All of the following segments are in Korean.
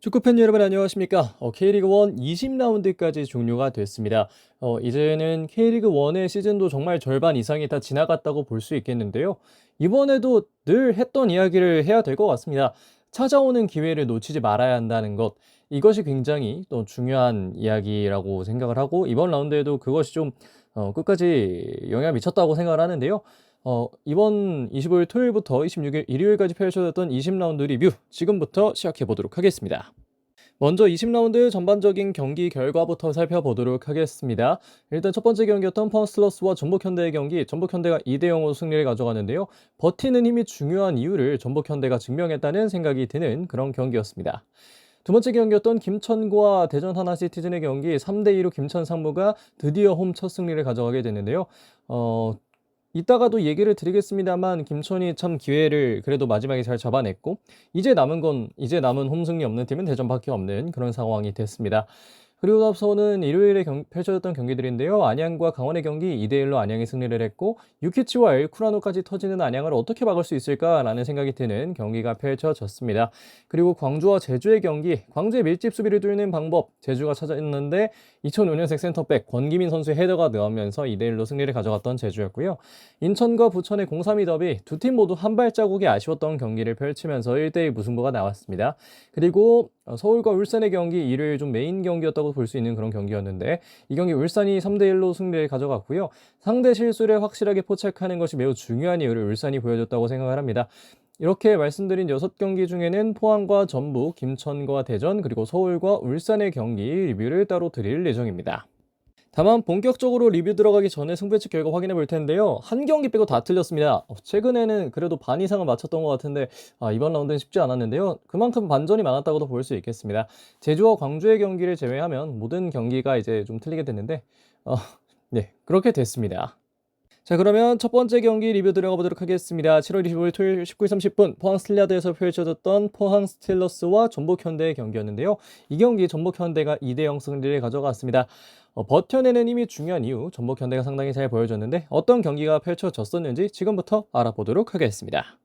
축구팬 여러분 안녕하십니까? K리그 1 20라운드까지 종료가 됐습니다. 이제는 K리그 1의 시즌도 정말 절반 이상이 다 지나갔다고 볼 수 있겠는데요. 이번에도 늘 했던 이야기를 해야 될 것 같습니다. 찾아오는 기회를 놓치지 말아야 한다는 것. 이것이 굉장히 또 중요한 이야기라고 생각을 하고 이번 라운드에도 그것이 좀 끝까지 영향을 미쳤다고 생각을 하는데요. 이번 25일 토요일부터 26일 일요일까지 펼쳐졌던 20라운드 리뷰 지금부터 시작해 보도록 하겠습니다. 먼저 20라운드 전반적인 경기 결과부터 살펴보도록 하겠습니다. 일단 첫 번째 경기였던 퍼스틀러스와 전북현대의 경기, 전북현대가 2대0으로 승리를 가져가는데요. 버티는 힘이 중요한 이유를 전북현대가 증명했다는 생각이 드는 그런 경기였습니다. 두 번째 경기였던 김천과 대전 하나시티즌의 경기 3대2로 김천 상무가 드디어 홈 첫 승리를 가져가게 됐는데요. 이따가도 얘기를 드리겠습니다만 김천이 참 기회를 그래도 마지막에 잘 잡아냈고 이제 남은 홈승리 없는 팀은 대전밖에 없는 그런 상황이 됐습니다. 그리고 앞서는 일요일에 펼쳐졌던 경기들인데요. 안양과 강원의 경기 2대1로 안양이 승리를 했고 유키치와 엘쿠라노까지 터지는 안양을 어떻게 막을 수 있을까라는 생각이 드는 경기가 펼쳐졌습니다. 그리고 광주와 제주의 경기, 광주의 밀집 수비를 뚫는 방법 제주가 찾았는데 2005년생 센터백 권기민 선수의 헤더가 나오면서 2대1로 승리를 가져갔던 제주였고요. 인천과 부천의 0-3-2 더비 두 팀 모두 한 발자국이 아쉬웠던 경기를 펼치면서 1대1 무승부가 나왔습니다. 그리고 서울과 울산의 경기 일요일 좀 메인 경기였다고 볼 수 있는 그런 경기였는데 이 경기 울산이 3대1로 승리를 가져갔고요. 상대 실수를 확실하게 포착하는 것이 매우 중요한 이유를 울산이 보여줬다고 생각을 합니다. 이렇게 말씀드린 6경기 중에는 포항과 전북, 김천과 대전, 그리고 서울과 울산의 경기 리뷰를 따로 드릴 예정입니다. 다만 본격적으로 리뷰 들어가기 전에 승부예측 결과 확인해 볼 텐데요. 한 경기 빼고 다 틀렸습니다. 최근에는 그래도 반 이상은 맞췄던 것 같은데 이번 라운드는 쉽지 않았는데요. 그만큼 반전이 많았다고도 볼 수 있겠습니다. 제주와 광주의 경기를 제외하면 모든 경기가 이제 좀 틀리게 됐는데 네, 그렇게 됐습니다. 자, 그러면 첫 번째 경기 리뷰 들어가 보도록 하겠습니다. 7월 25일 토요일 19시 30분 포항 스틸라드에서 펼쳐졌던 포항 스틸러스와 전북현대의 경기였는데요. 이 경기 전북현대가 2대0 승리를 가져갔습니다. 버텨내는 힘이 중요한 이유 전북현대가 상당히 잘 보여줬는데 어떤 경기가 펼쳐졌었는지 지금부터 알아보도록 하겠습니다.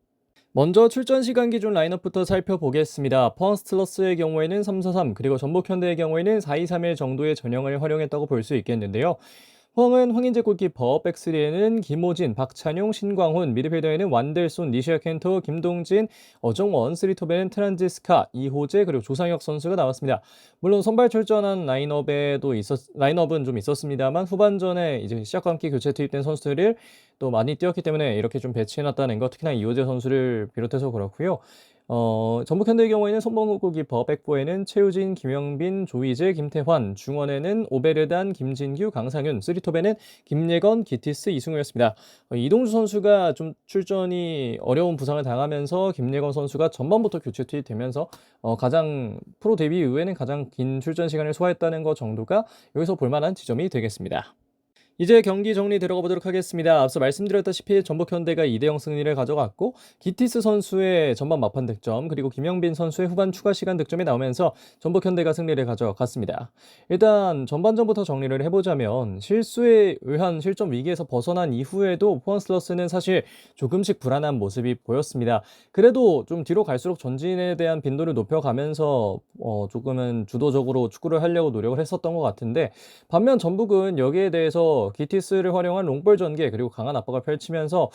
먼저 출전 시간 기준 라인업부터 살펴보겠습니다. 포항 스틸러스의 경우에는 3-4-3 그리고 전북현대의 경우에는 4-2-3-1 정도의 전형을 활용했다고 볼 수 있겠는데요. 포항은 황인재 골키퍼, 백스리에는 김호진, 박찬용, 신광훈, 미드필더에는 완델손, 니시아 켄토, 김동진, 어정원, 스리톱에는 트란지스카, 이호재 그리고 조상혁 선수가 나왔습니다. 물론 선발 출전한 라인업은 좀 있었습니다만 후반전에 이제 시작과 함께 교체 투입된 선수들을 또 많이 뛰었기 때문에 이렇게 좀 배치해놨다는 것, 특히나 이호재 선수를 비롯해서 그렇고요. 전북현대의 경우에는 손범국 골키퍼, 백포에는 최우진, 김영빈, 조이제, 김태환, 중원에는 오베르단, 김진규, 강상윤, 쓰리톱에는 김예건, 기티스, 이승우였습니다. 이동주 선수가 좀 출전이 어려운 부상을 당하면서 김예건 선수가 전반부터 교체 투입되면서 가장 프로 데뷔 이후에는 가장 긴 출전 시간을 소화했다는 것 정도가 여기서 볼만한 지점이 되겠습니다. 이제 경기 정리 들어가 보도록 하겠습니다. 앞서 말씀드렸다시피 전북현대가 2대0 승리를 가져갔고 기티스 선수의 전반 막판 득점 그리고 김영빈 선수의 후반 추가 시간 득점이 나오면서 전북현대가 승리를 가져갔습니다. 일단 전반전부터 정리를 해보자면 실수에 의한 실점 위기에서 벗어난 이후에도 포항 슬러스는 사실 조금씩 불안한 모습이 보였습니다. 그래도 좀 뒤로 갈수록 전진에 대한 빈도를 높여가면서 조금은 주도적으로 축구를 하려고 노력을 했었던 것 같은데 반면 전북은 여기에 대해서 기티스를 활용한 롱볼 전개 그리고 강한 압박을 펼치면서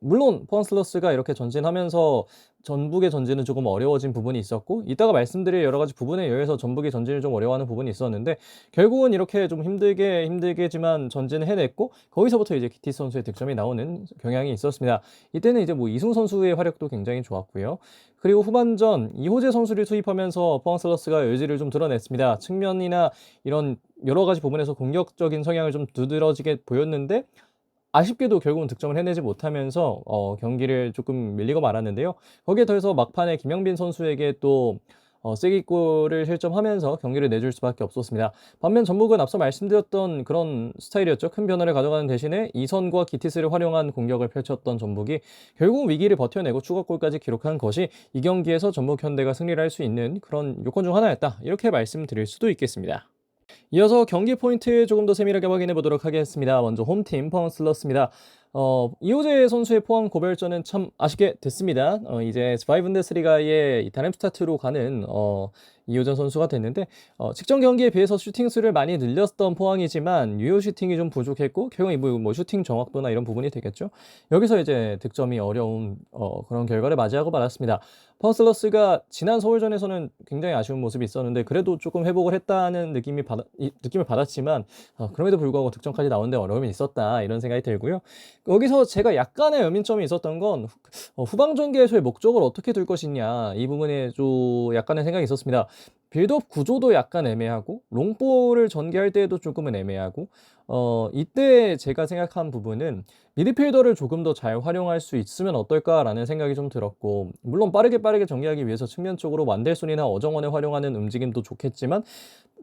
물론 포항 슬러스가 이렇게 전진하면서 전북의 전진은 조금 어려워진 부분이 있었고 이따가 말씀드릴 여러 가지 부분에 의해서 전북이 전진을 좀 어려워하는 부분이 있었는데 결국은 이렇게 좀 힘들게지만 전진을 해냈고 거기서부터 이제 기티스 선수의 득점이 나오는 경향이 있었습니다. 이때는 이제 뭐 이승우 선수의 활약도 굉장히 좋았고요. 그리고 후반전 이호재 선수를 투입하면서 포항 슬러스가 의지를 좀 드러냈습니다. 측면이나 이런 여러 가지 부분에서 공격적인 성향을 좀 두드러지게 보였는데 아쉽게도 결국은 득점을 해내지 못하면서 경기를 조금 밀리고 말았는데요. 거기에 더해서 막판에 김영빈 선수에게 또 쐐기골을 실점하면서 경기를 내줄 수밖에 없었습니다. 반면 전북은 앞서 말씀드렸던 그런 스타일이었죠. 큰 변화를 가져가는 대신에 이선과 기티스를 활용한 공격을 펼쳤던 전북이 결국 위기를 버텨내고 추가골까지 기록한 것이 이 경기에서 전북 현대가 승리를 할 수 있는 그런 요건 중 하나였다. 이렇게 말씀드릴 수도 있겠습니다. 이어서 경기 포인트 조금 더 세밀하게 확인해 보도록 하겠습니다. 먼저 홈팀 포항 슬러스입니다. 이호재 선수의 포항 고별전은 참 아쉽게 됐습니다. 이제 스바이 분데스리가의 이 다렘슈타트로 가는 이호재 선수가 됐는데 직전 경기에 비해서 슈팅 수를 많이 늘렸던 포항이지만 유효 슈팅이 좀 부족했고 결국 뭐 슈팅 정확도나 이런 부분이 되겠죠. 여기서 이제 득점이 어려운 그런 결과를 맞이하고 말았습니다. 파운슬러스가 지난 서울전에서는 굉장히 아쉬운 모습이 있었는데 그래도 조금 회복을 했다는 느낌을 받았지만 그럼에도 불구하고 득점까지 나오는데 어려움이 있었다 이런 생각이 들고요. 여기서 제가 약간의 의문점이 있었던 건 후방 전개에서의 목적을 어떻게 둘 것이냐 이 부분에 좀 약간의 생각이 있었습니다. 빌드업 구조도 약간 애매하고 롱볼을 전개할 때에도 조금은 애매하고 이때 제가 생각한 부분은 미드필더를 조금 더 잘 활용할 수 있으면 어떨까라는 생각이 좀 들었고 물론 빠르게 전개하기 위해서 측면적으로 완델손이나 어정원을 활용하는 움직임도 좋겠지만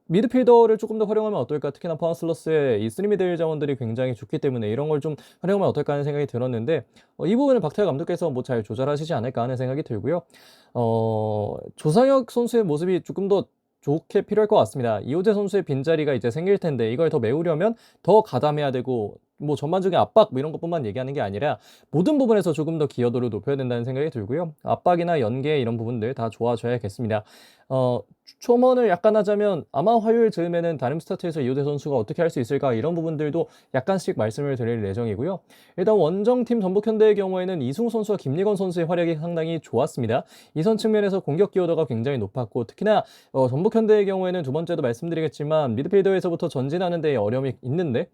미드필더를 조금 더 활용하면 어떨까? 특히나 파운슬러스의 이 3미들 자원들이 굉장히 좋기 때문에 이런 걸 좀 활용하면 어떨까 하는 생각이 들었는데 이 부분은 박태환 감독께서 뭐 잘 조절하시지 않을까 하는 생각이 들고요. 조상혁 선수의 모습이 조금 더 좋게 필요할 것 같습니다. 이호재 선수의 빈자리가 이제 생길 텐데 이걸 더 메우려면 더 가담해야 되고 뭐 전반적인 압박 뭐 이런 것뿐만 얘기하는 게 아니라 모든 부분에서 조금 더 기여도를 높여야 된다는 생각이 들고요. 압박이나 연계 이런 부분들 다 좋아져야겠습니다. 초먼을 약간 하자면 아마 화요일 즈음에는 다림스타트에서 이호재 선수가 어떻게 할 수 있을까 이런 부분들도 약간씩 말씀을 드릴 예정이고요. 일단 원정팀 전북현대의 경우에는 이승우 선수와 김예건 선수의 활약이 상당히 좋았습니다. 이선 측면에서 공격 기여도가 굉장히 높았고 특히나 전북현대의 경우에는 두 번째도 말씀드리겠지만 미드필더에서부터 전진하는 데 어려움이 있는데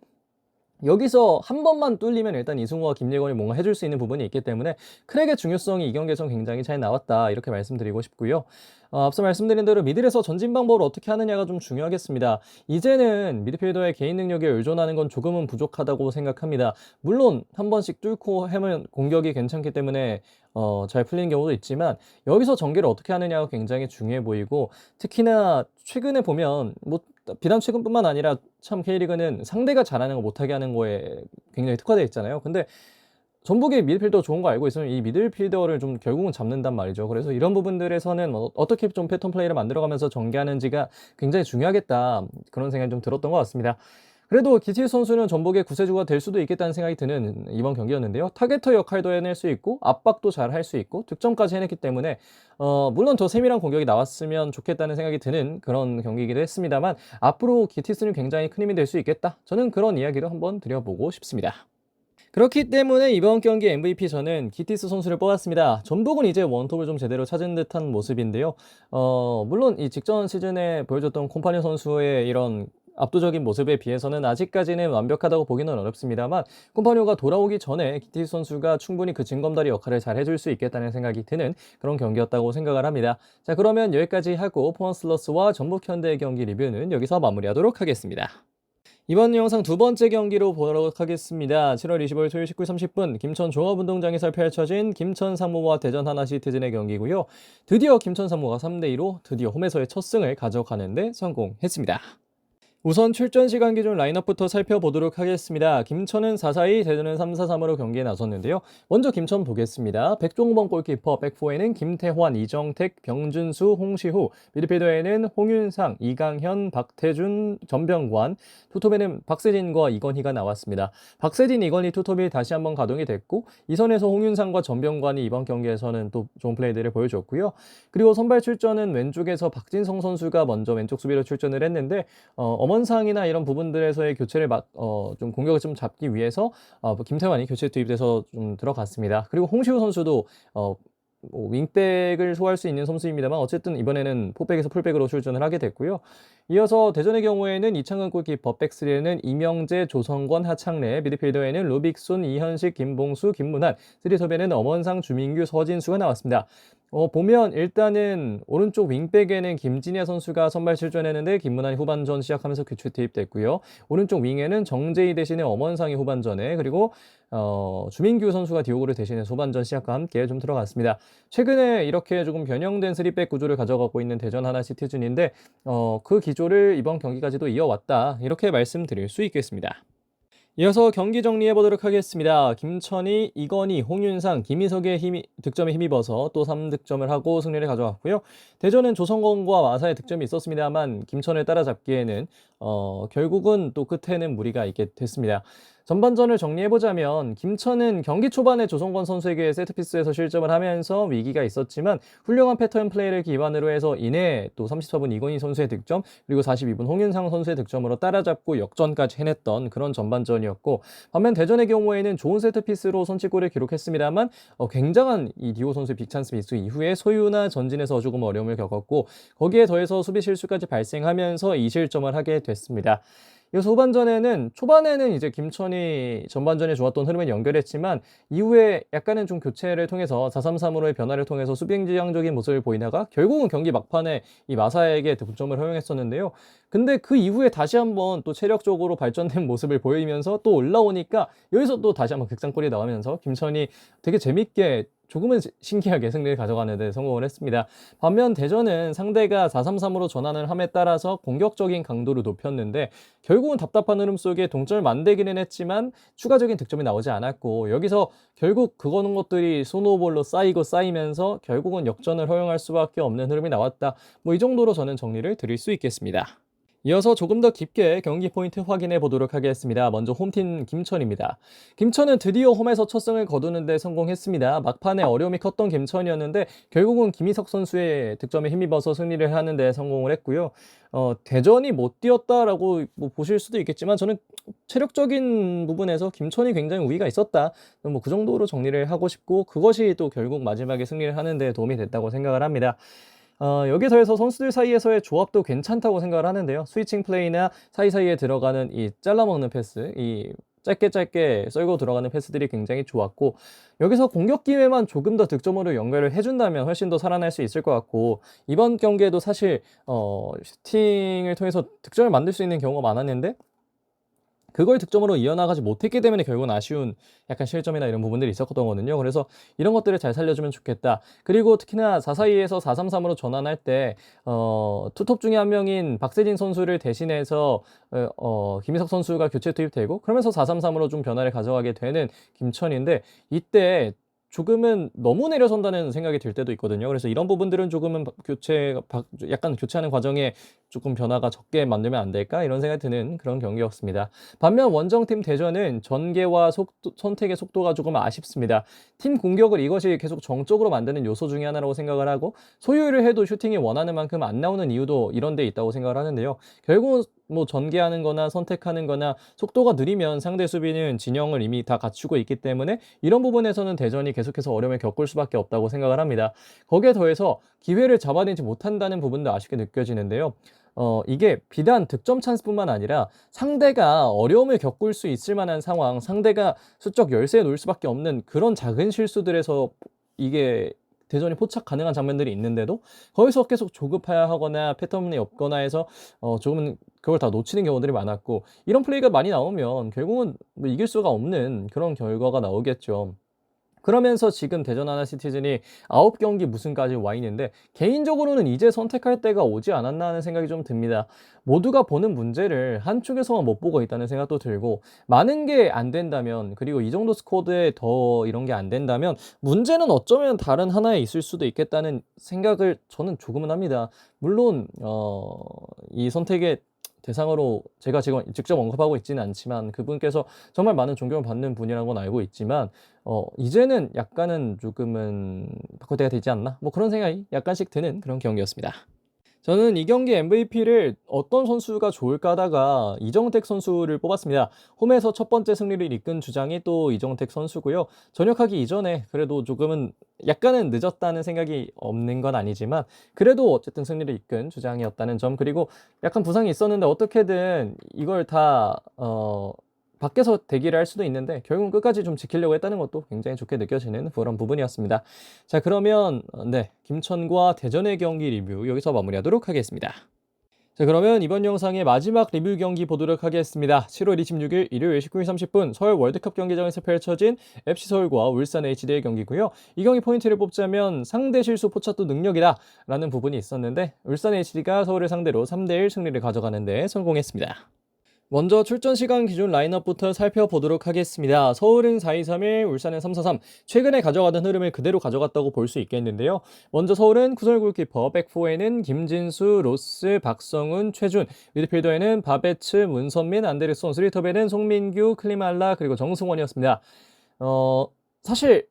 여기서 한 번만 뚫리면 일단 이승우와 김예건이 뭔가 해줄 수 있는 부분이 있기 때문에 크랙의 중요성이 이 경기에서 굉장히 잘 나왔다 이렇게 말씀드리고 싶고요. 앞서 말씀드린 대로 미들에서 전진 방법을 어떻게 하느냐가 좀 중요하겠습니다. 이제는 미드필더의 개인 능력에 의존하는 건 조금은 부족하다고 생각합니다. 물론 한 번씩 뚫고 하면 공격이 괜찮기 때문에 잘 풀리는 경우도 있지만 여기서 전개를 어떻게 하느냐가 굉장히 중요해 보이고 특히나 최근에 보면 뭐 비단 최근뿐만 아니라 참 K리그는 상대가 잘하는 거 못하게 하는 거에 굉장히 특화되어 있잖아요. 근데 전북의 미드필더 좋은 거 알고 있으면 이 미드필더를 좀 결국은 잡는단 말이죠. 그래서 이런 부분들에서는 어떻게 좀 패턴 플레이를 만들어가면서 전개하는지가 굉장히 중요하겠다. 그런 생각이 좀 들었던 것 같습니다. 그래도 기치 선수는 전북의 구세주가 될 수도 있겠다는 생각이 드는 이번 경기였는데요. 타겟터 역할도 해낼 수 있고 압박도 잘 할 수 있고 득점까지 해냈기 때문에 물론 더 세밀한 공격이 나왔으면 좋겠다는 생각이 드는 그런 경기이기도 했습니다만 앞으로 기티스는 굉장히 큰 힘이 될 수 있겠다. 저는 그런 이야기를 한번 드려보고 싶습니다. 그렇기 때문에 이번 경기 MVP 저는 기티스 선수를 뽑았습니다. 전북은 이제 원톱을 좀 제대로 찾은 듯한 모습인데요. 물론 이 직전 시즌에 보여줬던 콤파니 선수의 이런 압도적인 모습에 비해서는 아직까지는 완벽하다고 보기는 어렵습니다만 콤파니오가 돌아오기 전에 기티스 선수가 충분히 그 징검다리 역할을 잘 해줄 수 있겠다는 생각이 드는 그런 경기였다고 생각을 합니다. 자, 그러면 여기까지 하고 포항슬러스와 전북현대의 경기 리뷰는 여기서 마무리하도록 하겠습니다. 이번 영상 두 번째 경기로 보도록 하겠습니다. 7월 25일 토요일 19시 30분 김천 종합운동장에서 펼쳐진 김천 상무와 대전 하나시티즌의 경기고요. 드디어 김천 상무가 3대2로 드디어 홈에서의 첫 승을 가져가는 데 성공했습니다. 우선 출전 시간 기준 라인업부터 살펴보도록 하겠습니다. 김천은 4-4-2, 대전은 3-4-3으로 경기에 나섰는데요. 먼저 김천 보겠습니다. 백종범 골키퍼, 백포에는 김태환, 이정택, 병준수, 홍시후, 미드필더에는 홍윤상, 이강현, 박태준, 전병관, 투톱에는 박세진과 이건희가 나왔습니다. 박세진, 이건희 투톱이 다시 한번 가동이 됐고 이 선에서 홍윤상과 전병관이 이번 경기에서는 또 좋은 플레이들을 보여줬고요. 그리고 선발 출전은 왼쪽에서 박진성 선수가 먼저 왼쪽 수비로 출전을 했는데 엄원상이나 이런 부분들에서의 교체를 좀 공격을 좀 잡기 위해서 김태환이 교체 투입돼서 좀 들어갔습니다. 그리고 홍시우 선수도 윙백을 소화할 수 있는 선수입니다만 어쨌든 이번에는 포백에서 풀백으로 출전을 하게 됐고요. 이어서 대전의 경우에는 이창근 골키퍼, 백스리에는 이명재, 조성권, 하창래, 미드필더에는 루빅순, 이현식, 김봉수, 김문환, 쓰리톱에는 엄원상, 주민규, 서진수가 나왔습니다. 보면 일단은 오른쪽 윙백에는 김진야 선수가 선발 출전했는데 김문환이 후반전 시작하면서 교체 투입됐고요. 오른쪽 윙에는 정재희 대신에 엄원상이 후반전에 그리고 주민규 선수가 디오고를 대신해서 후반전 시작과 함께 좀 들어갔습니다. 최근에 이렇게 조금 변형된 3백 구조를 가져가고 있는 대전 하나시티즌인데 그 기조를 이번 경기까지도 이어왔다 이렇게 말씀드릴 수 있겠습니다. 이어서 경기 정리해 보도록 하겠습니다. 김천이 이건희, 홍윤상, 김희석의 득점에 힘입어서 또 3득점을 하고 승리를 가져갔고요. 대전은 조성건과 마사의 득점이 있었습니다만 김천을 따라잡기에는 결국은 또 끝에는 무리가 있게 됐습니다. 전반전을 정리해보자면 김천은 경기 초반에 조성권 선수에게 세트피스에서 실점을 하면서 위기가 있었지만 훌륭한 패턴 플레이를 기반으로 해서 이내 또 34분 이건희 선수의 득점 그리고 42분 홍윤상 선수의 득점으로 따라잡고 역전까지 해냈던 그런 전반전이었고, 반면 대전의 경우에는 좋은 세트피스로 선취골을 기록했습니다만 굉장한 이 디오 선수의 빅찬스 미스 이후에 소유나 전진에서 조금 어려움을 겪었고, 거기에 더해서 수비 실수까지 발생하면서 2실점을 하게 됐습니다. 이어서 후반전에는 초반에는 이제 김천이 전반전에 좋았던 흐름을 연결했지만 이후에 약간은 좀 교체를 통해서 4-3-3으로의 변화를 통해서 수비 지향적인 모습을 보이다가 결국은 경기 막판에 이 마사에게 득점을 허용했었는데요. 근데 그 이후에 다시 한번 또 체력적으로 발전된 모습을 보이면서 또 올라오니까 여기서 또 다시 한번 극장골이 나오면서 김천이 되게 재밌게 조금은 신기하게 승리를 가져가는 데 성공을 했습니다. 반면 대전은 상대가 4-3-3으로 전환을 함에 따라서 공격적인 강도를 높였는데 결국은 답답한 흐름 속에 동점을 만들기는 했지만 추가적인 득점이 나오지 않았고, 여기서 결국 그거는 것들이 스노우볼로 쌓이고 쌓이면서 결국은 역전을 허용할 수밖에 없는 흐름이 나왔다. 뭐 이 정도로 저는 정리를 드릴 수 있겠습니다. 이어서 조금 더 깊게 경기 포인트 확인해 보도록 하겠습니다. 먼저 홈팀 김천입니다. 김천은 드디어 홈에서 첫 승을 거두는 데 성공했습니다. 막판에 어려움이 컸던 김천이었는데 결국은 김희석 선수의 득점에 힘입어서 승리를 하는 데 성공을 했고요. 대전이 못 뛰었다라고 뭐 보실 수도 있겠지만 저는 체력적인 부분에서 김천이 굉장히 우위가 있었다. 뭐 그 정도로 정리를 하고 싶고, 그것이 또 결국 마지막에 승리를 하는 데 도움이 됐다고 생각을 합니다. 여기에 더해서 선수들 사이에서의 조합도 괜찮다고 생각을 하는데요. 스위칭 플레이나 사이사이에 들어가는 이 잘라먹는 패스, 이 짧게 짧게 썰고 들어가는 패스들이 굉장히 좋았고, 여기서 공격 기회만 조금 더 득점으로 연결을 해준다면 훨씬 더 살아날 수 있을 것 같고, 이번 경기에도 사실 슈팅을 통해서 득점을 만들 수 있는 경우가 많았는데 그걸 득점으로 이어나가지 못했기 때문에 결국은 아쉬운 약간 실점이나 이런 부분들이 있었던 거거든요. 그래서 이런 것들을 잘 살려주면 좋겠다. 그리고 특히나 4-4-2에서 4-3-3으로 전환할 때 투톱 중에 한 명인 박세진 선수를 대신해서 김희석 선수가 교체 투입되고 그러면서 4-3-3으로 좀 변화를 가져가게 되는 김천인데, 이때 조금은 너무 내려선다는 생각이 들 때도 있거든요. 그래서 이런 부분들은 조금은 약간 교체하는 과정에 조금 변화가 적게 만들면 안 될까 이런 생각이 드는 그런 경기였습니다. 반면 원정팀 대전은 전개와 선택의 속도가 조금 아쉽습니다. 팀 공격을 이것이 계속 정적으로 만드는 요소 중에 하나라고 생각을 하고, 소유를 해도 슈팅이 원하는 만큼 안 나오는 이유도 이런 데 있다고 생각을 하는데요. 결국은 뭐 전개하는 거나 선택하는 거나 속도가 느리면 상대 수비는 진영을 이미 다 갖추고 있기 때문에 이런 부분에서는 대전이 계속해서 어려움을 겪을 수밖에 없다고 생각을 합니다. 거기에 더해서 기회를 잡아내지 못한다는 부분도 아쉽게 느껴지는데요. 이게 비단 득점 찬스뿐만 아니라 상대가 어려움을 겪을 수 있을 만한 상황, 상대가 수적 열세에 놓일 수밖에 없는 그런 작은 실수들에서 이게 대전이 포착 가능한 장면들이 있는데도 거기서 계속 조급해하거나 패턴이 없거나 해서 조금은 그걸 다 놓치는 경우들이 많았고, 이런 플레이가 많이 나오면 결국은 뭐 이길 수가 없는 그런 결과가 나오겠죠. 그러면서 지금 대전 하나시티즌이 9경기 무승까지 와 있는데 개인적으로는 이제 선택할 때가 오지 않았나 하는 생각이 좀 듭니다. 모두가 보는 문제를 한쪽에서만 못 보고 있다는 생각도 들고, 많은 게 안 된다면, 그리고 이 정도 스쿼드에 더 이런 게 안 된다면 문제는 어쩌면 다른 하나에 있을 수도 있겠다는 생각을 저는 조금은 합니다. 물론 이 선택의 대상으로 제가 지금 직접 언급하고 있지는 않지만 그분께서 정말 많은 존경을 받는 분이라는 건 알고 있지만 이제는 약간은 조금은 바꿀 때가 되지 않나? 뭐 그런 생각이 약간씩 드는 그런 경기였습니다. 저는 이 경기 MVP를 어떤 선수가 좋을까 하다가 이정택 선수를 뽑았습니다. 홈에서 첫 번째 승리를 이끈 주장이 또 이정택 선수고요. 전역하기 이전에 그래도 조금은 약간은 늦었다는 생각이 없는 건 아니지만 그래도 어쨌든 승리를 이끈 주장이었다는 점, 그리고 약간 부상이 있었는데 어떻게든 이걸 다 밖에서 대기를 할 수도 있는데 결국은 끝까지 좀 지키려고 했다는 것도 굉장히 좋게 느껴지는 그런 부분이었습니다. 자, 그러면 네, 김천과 대전의 경기 리뷰 여기서 마무리하도록 하겠습니다. 자, 그러면 이번 영상의 마지막 리뷰 경기 보도록 하겠습니다. 7월 26일 일요일 19시 30분 서울 월드컵 경기장에서 펼쳐진 FC서울과 울산 HD의 경기고요. 이 경기 포인트를 뽑자면 상대 실수 포착도 능력이다 라는 부분이 있었는데 울산 HD가 서울을 상대로 3대1 승리를 가져가는 데 성공했습니다. 먼저 출전 시간 기준 라인업부터 살펴보도록 하겠습니다. 서울은 4-2-3-1, 울산은 3-4-3. 최근에 가져가던 흐름을 그대로 가져갔다고 볼 수 있겠는데요. 먼저 서울은 구설 골키퍼, 백포에는 김진수, 로스, 박성훈, 최준, 미드필더에는 바베츠, 문선민, 안데르손, 스리터베는 송민규, 클리말라, 그리고 정승원이었습니다. 어, 사실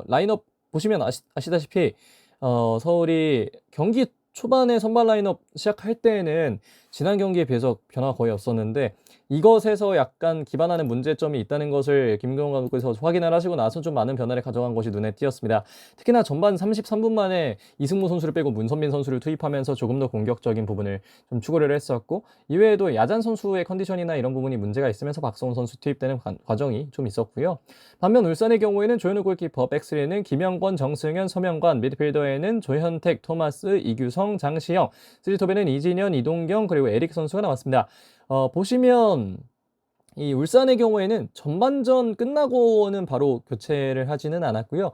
라인업 보시면 아시다시피 서울이 경기 초반에 선발 라인업 시작할 때에는 지난 경기에 비해서 변화가 거의 없었는데, 이것에서 약간 기반하는 문제점이 있다는 것을 김경호 감독께서 확인을 하시고 나서 좀 많은 변화를 가져간 것이 눈에 띄었습니다. 특히나 전반 33분 만에 이승무 선수를 빼고 문선민 선수를 투입하면서 조금 더 공격적인 부분을 좀 추구를 했었고, 이외에도 야잔 선수의 컨디션이나 이런 부분이 문제가 있으면서 박성훈 선수 투입되는 과정이 좀 있었고요. 반면 울산의 경우에는 조현우 골키퍼, 백스리에는 김영권, 정승현, 서명관, 미드필더에는 조현택, 토마스, 이규성, 장시영, 스리톱에는 이진현, 이동경, 그리고 에릭 선수가 나왔습니다. 보시면 이 울산의 경우에는 전반전 끝나고는 바로 교체를 하지는 않았고요.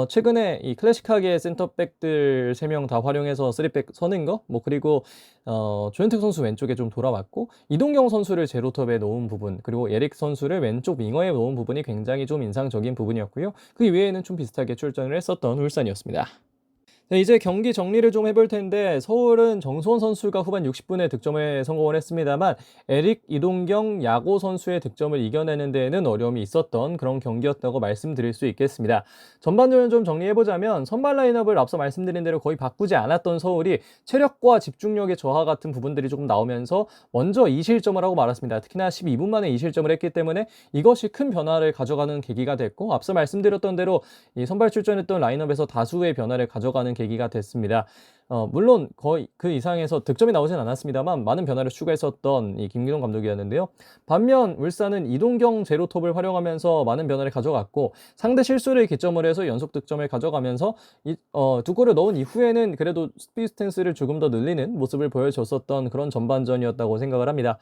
최근에 이 클래식하게 센터백들 3명 다 활용해서 3백 서는 거, 그리고 조현택 선수 왼쪽에 좀 돌아왔고, 이동경 선수를 제로톱에 놓은 부분, 그리고 에릭 선수를 왼쪽 윙어에 놓은 부분이 굉장히 좀 인상적인 부분이었고요. 그 이외에는 좀 비슷하게 출전을 했었던 울산이었습니다. 네, 이제 경기 정리를 좀 해볼 텐데, 서울은 정수원 선수가 후반 60분에 득점에 성공을 했습니다만 에릭, 이동경, 야고 선수의 득점을 이겨내는 데에는 어려움이 있었던 그런 경기였다고 말씀드릴 수 있겠습니다. 전반전을 좀 정리해보자면, 선발 라인업을 앞서 말씀드린 대로 거의 바꾸지 않았던 서울이 체력과 집중력의 저하 같은 부분들이 조금 나오면서 먼저 2실점을 하고 말았습니다. 특히나 12분 만에 2실점을 했기 때문에 이것이 큰 변화를 가져가는 계기가 됐고, 앞서 말씀드렸던 대로 이 선발 출전했던 라인업에서 다수의 변화를 가져가는 계기가 됐습니다. 물론 거의 그 이상에서 득점이 나오진 않았습니다만 많은 변화를 추가했었던 이 김기동 감독이었는데요. 반면 울산은 이동경 제로톱을 활용하면서 많은 변화를 가져갔고, 상대 실수를 기점으로 해서 연속 득점을 가져가면서 두 골을 넣은 이후에는 그래도 스피드 스탠스를 조금 더 늘리는 모습을 보여줬었던 그런 전반전이었다고 생각을 합니다.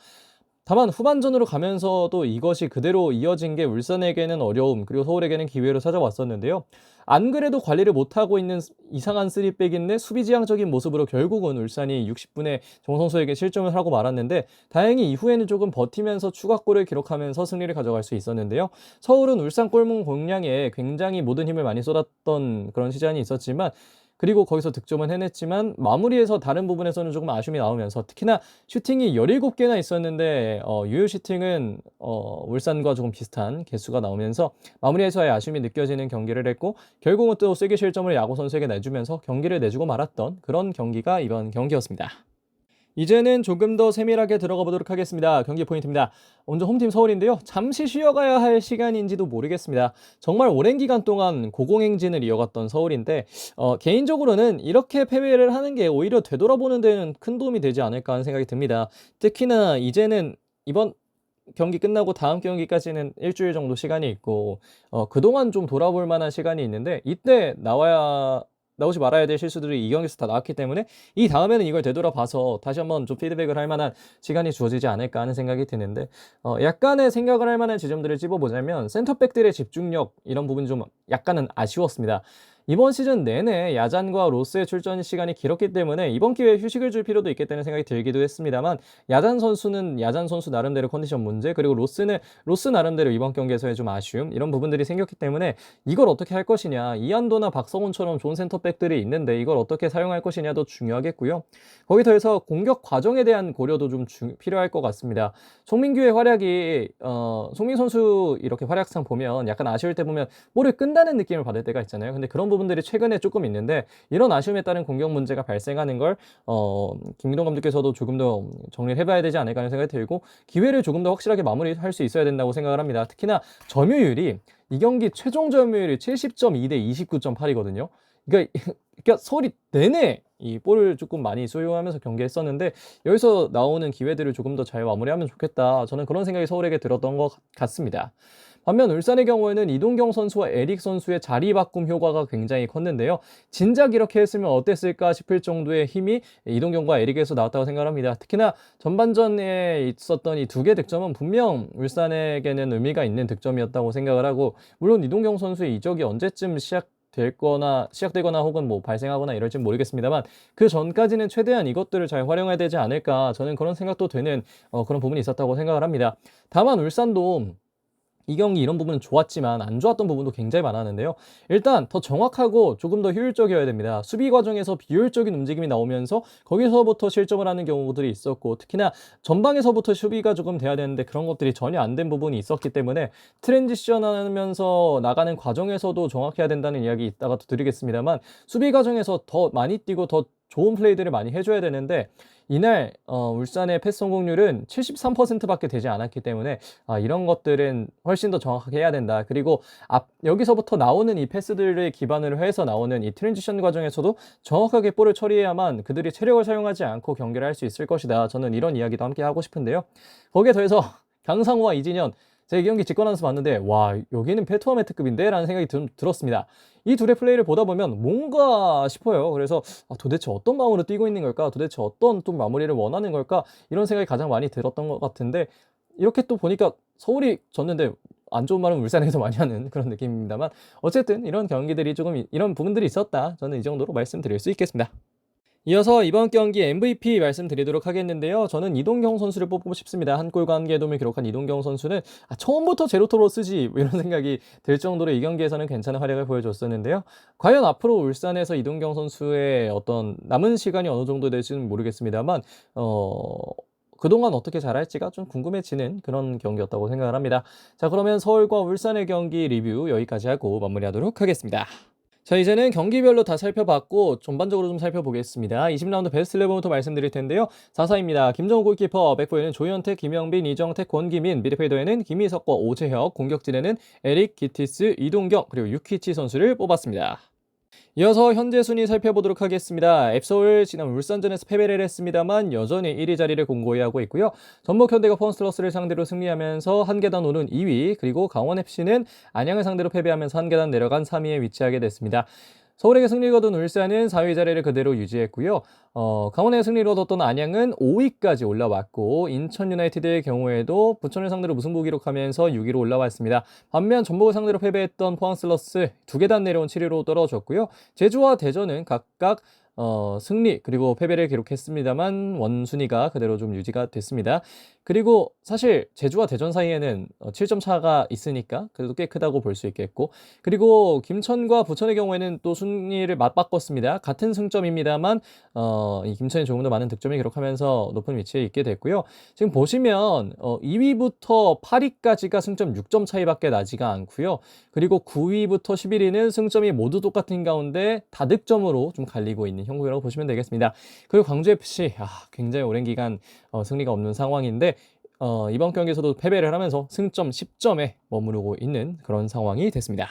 다만 후반전으로 가면서도 이것이 그대로 이어진 게 울산에게는 어려움, 그리고 서울에게는 기회로 찾아왔었는데요. 안 그래도 관리를 못하고 있는 이상한 3백인데 수비지향적인 모습으로 결국은 울산이 60분에 정성수에게 실점을 하고 말았는데, 다행히 이후에는 조금 버티면서 추가골을 기록하면서 승리를 가져갈 수 있었는데요. 서울은 울산 골문 공략에 굉장히 모든 힘을 많이 쏟았던 그런 시간이 있었지만, 그리고 거기서 득점은 해냈지만 마무리에서 다른 부분에서는 조금 아쉬움이 나오면서, 특히나 슈팅이 17개나 있었는데 유효 슈팅은 울산과 조금 비슷한 개수가 나오면서 마무리에서의 아쉬움이 느껴지는 경기를 했고, 결국은 또 세게 실점을 야구 선수에게 내주면서 경기를 내주고 말았던 그런 경기가 이번 경기였습니다. 이제는 조금 더 세밀하게 들어가 보도록 하겠습니다. 경기 포인트입니다. 먼저 홈팀 서울인데요. 잠시 쉬어가야 할 시간인지도 모르겠습니다. 정말 오랜 기간 동안 고공행진을 이어갔던 서울인데, 개인적으로는 이렇게 패배를 하는 게 오히려 되돌아보는 데는 큰 도움이 되지 않을까 하는 생각이 듭니다. 특히나 이제는 이번 경기 끝나고 다음 경기까지는 일주일 정도 시간이 있고, 그동안 좀 돌아볼 만한 시간이 있는데, 이때 나오지 말아야 될 실수들이 이 경기에서 다 나왔기 때문에 이 다음에는 이걸 되돌아봐서 다시 한번 좀 피드백을 할 만한 시간이 주어지지 않을까 하는 생각이 드는데, 약간의 생각을 할 만한 지점들을 찝어보자면 센터백들의 집중력, 이런 부분이 좀 약간은 아쉬웠습니다. 이번 시즌 내내 야잔과 로스의 출전 시간이 길었기 때문에 이번 기회에 휴식을 줄 필요도 있겠다는 생각이 들기도 했습니다만, 야잔 선수는 야잔 선수 나름대로 컨디션 문제, 그리고 로스는 로스 나름대로 이번 경기에서의 좀 아쉬움, 이런 부분들이 생겼기 때문에 이걸 어떻게 할 것이냐, 이한도나 박성훈처럼 좋은 센터백들이 있는데 이걸 어떻게 사용할 것이냐도 중요하겠고요. 거기 더해서 공격 과정에 대한 고려도 좀 필요할 것 같습니다. 송민규의 활약이 송민 선수 이렇게 활약상 보면 약간 아쉬울 때 보면 볼을 끈다는 느낌을 받을 때가 있잖아요. 근데 그런 부분들이 최근에 조금 있는데, 이런 아쉬움에 따른 공격 문제가 발생하는 걸 김기동 감독께서도 조금 더 정리를 해봐야 되지 않을까 하는 생각이 들고, 기회를 조금 더 확실하게 마무리할 수 있어야 된다고 생각을 합니다. 특히나 점유율이 이 경기 최종 점유율이 70.2 대 29.8이거든요. 그러니까 서울이 내내 이 볼을 조금 많이 소유하면서 경기했었는데, 여기서 나오는 기회들을 조금 더 잘 마무리하면 좋겠다, 저는 그런 생각이 서울에게 들었던 것 같습니다. 반면 울산의 경우에는 이동경 선수와 에릭 선수의 자리 바꿈 효과가 굉장히 컸는데요. 진작 이렇게 했으면 어땠을까 싶을 정도의 힘이 이동경과 에릭에서 나왔다고 생각합니다. 특히나 전반전에 있었던 이 2개 득점은 분명 울산에게는 의미가 있는 득점이었다고 생각을 하고, 물론 이동경 선수의 이적이 언제쯤 시작되거나 혹은 뭐 발생하거나 이럴진 모르겠습니다만 그 전까지는 최대한 이것들을 잘 활용해야 되지 않을까 저는 그런 생각도 드는 그런 부분이 있었다고 생각을 합니다. 다만 울산도 이 경기 이런 부분은 좋았지만 안 좋았던 부분도 굉장히 많았는데요. 일단 더 정확하고 조금 더 효율적이어야 됩니다. 수비 과정에서 비효율적인 움직임이 나오면서 거기서부터 실점을 하는 경우들이 있었고 특히나 전방에서부터 수비가 조금 돼야 되는데 그런 것들이 전혀 안 된 부분이 있었기 때문에 트랜지션 하면서 나가는 과정에서도 정확해야 된다는 이야기 이따가 또 드리겠습니다만 수비 과정에서 더 많이 뛰고 더 좋은 플레이들을 많이 해줘야 되는데 이날 울산의 패스 성공률은 73%밖에 되지 않았기 때문에 이런 것들은 훨씬 더 정확하게 해야 된다. 그리고 여기서부터 나오는 이 패스들을 기반으로 해서 나오는 이 트랜지션 과정에서도 정확하게 볼을 처리해야만 그들이 체력을 사용하지 않고 경기를 할 수 있을 것이다. 저는 이런 이야기도 함께 하고 싶은데요. 거기에 더해서 강상우와 이진현 제가 이 경기 직관하면서 봤는데 와 여기는 페투어메트급인데? 라는 생각이 들었습니다. 이 둘의 플레이를 보다 보면 뭔가 싶어요. 그래서 도대체 어떤 마음으로 뛰고 있는 걸까? 도대체 어떤 좀 마무리를 원하는 걸까? 이런 생각이 가장 많이 들었던 것 같은데 이렇게 또 보니까 서울이 졌는데 안 좋은 말은 울산에서 많이 하는 그런 느낌입니다만 어쨌든 이런 경기들이 조금 이런 부분들이 있었다. 저는 이 정도로 말씀드릴 수 있겠습니다. 이어서 이번 경기 MVP 말씀드리도록 하겠는데요. 저는 이동경 선수를 뽑고 싶습니다. 한 골과 한 개의 도움을 기록한 이동경 선수는 처음부터 제로토로 쓰지 뭐 이런 생각이 들 정도로 이 경기에서는 괜찮은 활약을 보여줬었는데요. 과연 앞으로 울산에서 이동경 선수의 어떤 남은 시간이 어느 정도 될지는 모르겠습니다만 그동안 어떻게 잘할지가 좀 궁금해지는 그런 경기였다고 생각을 합니다. 자, 그러면 서울과 울산의 경기 리뷰 여기까지 하고 마무리하도록 하겠습니다. 자, 이제는 경기별로 다 살펴봤고 전반적으로 좀 살펴보겠습니다. 20라운드 베스트 11부터 말씀드릴 텐데요. 4사입니다. 김정우 골키퍼, 백포에는 조현택, 김영빈, 이정택, 권기민, 미드필더에는 김희석과 오재혁, 공격진에는 에릭, 기티스, 이동경, 그리고 유키치 선수를 뽑았습니다. 이어서 현재 순위 살펴보도록 하겠습니다. 앱서울 지난 울산전에서 패배를 했습니다만 여전히 1위 자리를 공고히 하고 있고요. 전북현대가 포항슬러스를 상대로 승리하면서 한 계단 오른 2위, 그리고 강원FC는 안양을 상대로 패배하면서 한 계단 내려간 3위에 위치하게 됐습니다. 서울에게 승리를 거둔 울산은 4위 자리를 그대로 유지했고요. 강원의 승리를 얻었던 안양은 5위까지 올라왔고 인천 유나이티드의 경우에도 부천을 상대로 무승부 기록하면서 6위로 올라왔습니다. 반면 전북을 상대로 패배했던 포항슬러스 2계단 내려온 7위로 떨어졌고요. 제주와 대전은 각각 승리 그리고 패배를 기록했습니다만 원순위가 그대로 좀 유지가 됐습니다. 그리고 사실 제주와 대전 사이에는 7점 차가 있으니까 그래도 꽤 크다고 볼 수 있겠고 그리고 김천과 부천의 경우에는 또 순위를 맞바꿨습니다. 같은 승점입니다만 이 김천이 조금 더 많은 득점을 기록하면서 높은 위치에 있게 됐고요. 지금 보시면 2위부터 8위까지가 승점 6점 차이밖에 나지가 않고요. 그리고 9위부터 11위는 승점이 모두 똑같은 가운데 다득점으로 좀 갈리고 있는 형국이라고 보시면 되겠습니다. 그리고 광주FC 굉장히 오랜 기간 승리가 없는 상황인데 이번 경기에서도 패배를 하면서 승점 10점에 머무르고 있는 그런 상황이 됐습니다.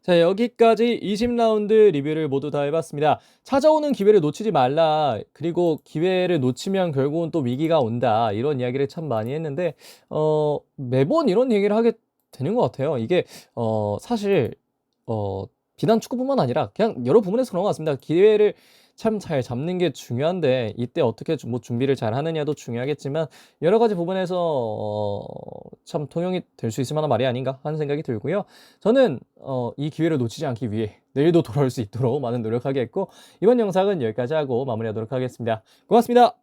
자, 여기까지 20라운드 리뷰를 모두 다 해봤습니다. 찾아오는 기회를 놓치지 말라. 그리고 기회를 놓치면 결국은 또 위기가 온다. 이런 이야기를 참 많이 했는데 매번 이런 얘기를 하게 되는 것 같아요. 이게 사실 비단 축구뿐만 아니라 그냥 여러 부분에서 그런 것 같습니다. 기회를 참 잘 잡는 게 중요한데 이때 어떻게 뭐 준비를 잘 하느냐도 중요하겠지만 여러 가지 부분에서 참 통용이 될 수 있을 만한 말이 아닌가 하는 생각이 들고요. 저는 이 기회를 놓치지 않기 위해 내일도 돌아올 수 있도록 많은 노력하겠고 이번 영상은 여기까지 하고 마무리하도록 하겠습니다. 고맙습니다.